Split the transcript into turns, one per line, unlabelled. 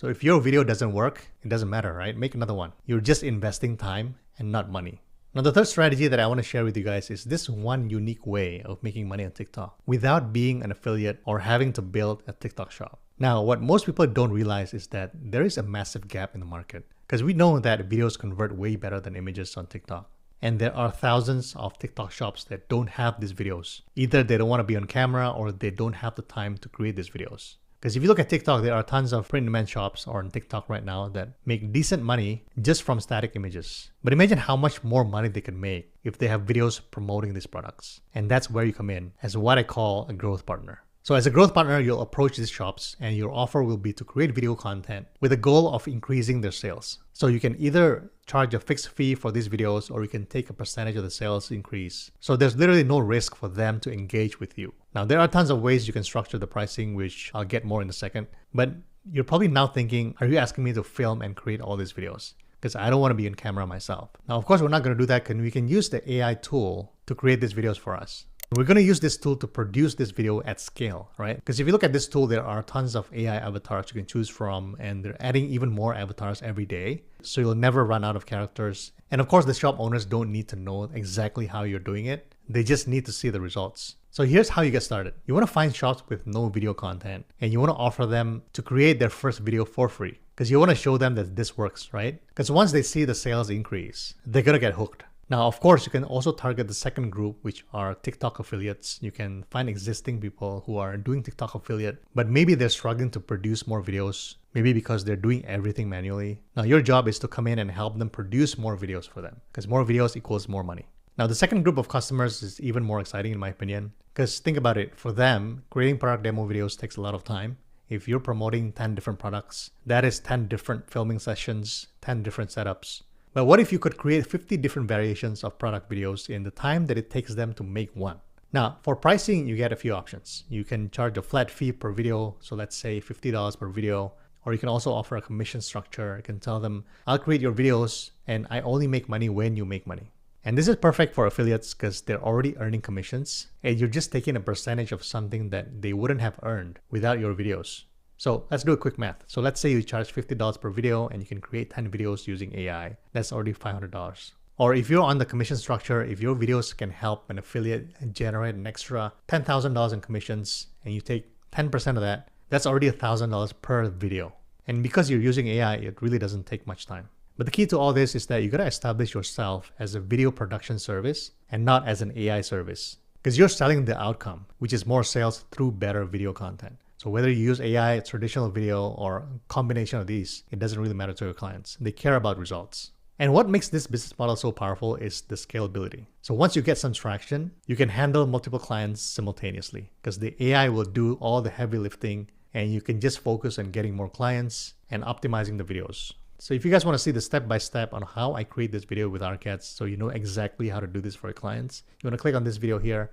So if your video doesn't work, it doesn't matter, right? Make another one. You're just investing time and not money. Now, the third strategy that I want to share with you guys is this one unique way of making money on TikTok without being an affiliate or having to build a TikTok shop. Now, what most people don't realize is that there is a massive gap in the market because we know that videos convert way better than images on TikTok. And there are thousands of TikTok shops that don't have these videos. Either they don't want to be on camera or they don't have the time to create these videos. Because if you look at TikTok, there are tons of print-on-demand shops on TikTok right now that make decent money just from static images. But imagine how much more money they can make if they have videos promoting these products. And that's where you come in as what I call a growth partner. So as a growth partner, you'll approach these shops and your offer will be to create video content with the goal of increasing their sales. So you can either charge a fixed fee for these videos or you can take a percentage of the sales increase. So there's literally no risk for them to engage with you. Now, there are tons of ways you can structure the pricing, which I'll get more in a second. But you're probably now thinking, are you asking me to film and create all these videos? Because I don't want to be on camera myself. Now, of course, we're not going to do that because we can use the AI tool to create these videos for us. We're going to use this tool to produce this video at scale, right? Because if you look at this tool, there are tons of AI avatars you can choose from, and they're adding even more avatars every day. So you'll never run out of characters. And of course, the shop owners don't need to know exactly how you're doing it. They just need to see the results. So here's how you get started. You want to find shops with no video content, and you want to offer them to create their first video for free. Because you want to show them that this works, right? Because once they see the sales increase, they're going to get hooked. Now, of course, you can also target the second group, which are TikTok affiliates. You can find existing people who are doing TikTok affiliate, but maybe they're struggling to produce more videos, maybe because they're doing everything manually. Now, your job is to come in and help them produce more videos for them, because more videos equals more money. Now, the second group of customers is even more exciting in my opinion, because think about it, for them, creating product demo videos takes a lot of time. If you're promoting 10 different products, that is 10 different filming sessions, 10 different setups. But what if you could create 50 different variations of product videos in the time that it takes them to make one? Now, for pricing, you get a few options. You can charge a flat fee per video, so let's say $50 per video, or you can also offer a commission structure. You can tell them, I'll create your videos and I only make money when you make money. And this is perfect for affiliates because they're already earning commissions and you're just taking a percentage of something that they wouldn't have earned without your videos. So let's do a quick math. So let's say you charge $50 per video and you can create 10 videos using AI. That's already $500. Or if you're on the commission structure, if your videos can help an affiliate generate an extra $10,000 in commissions and you take 10% of that, that's already $1,000 per video. And because you're using AI, it really doesn't take much time. But the key to all this is that you gotta establish yourself as a video production service and not as an AI service. Because you're selling the outcome, which is more sales through better video content. So whether you use AI, traditional video, or a combination of these, it doesn't really matter to your clients. They care about results. And what makes this business model so powerful is the scalability. So once you get some traction, you can handle multiple clients simultaneously because the AI will do all the heavy lifting and you can just focus on getting more clients and optimizing the videos. So if you guys want to see the step-by-step on how I create this video with ARCADS so you know exactly how to do this for your clients, you want to click on this video here.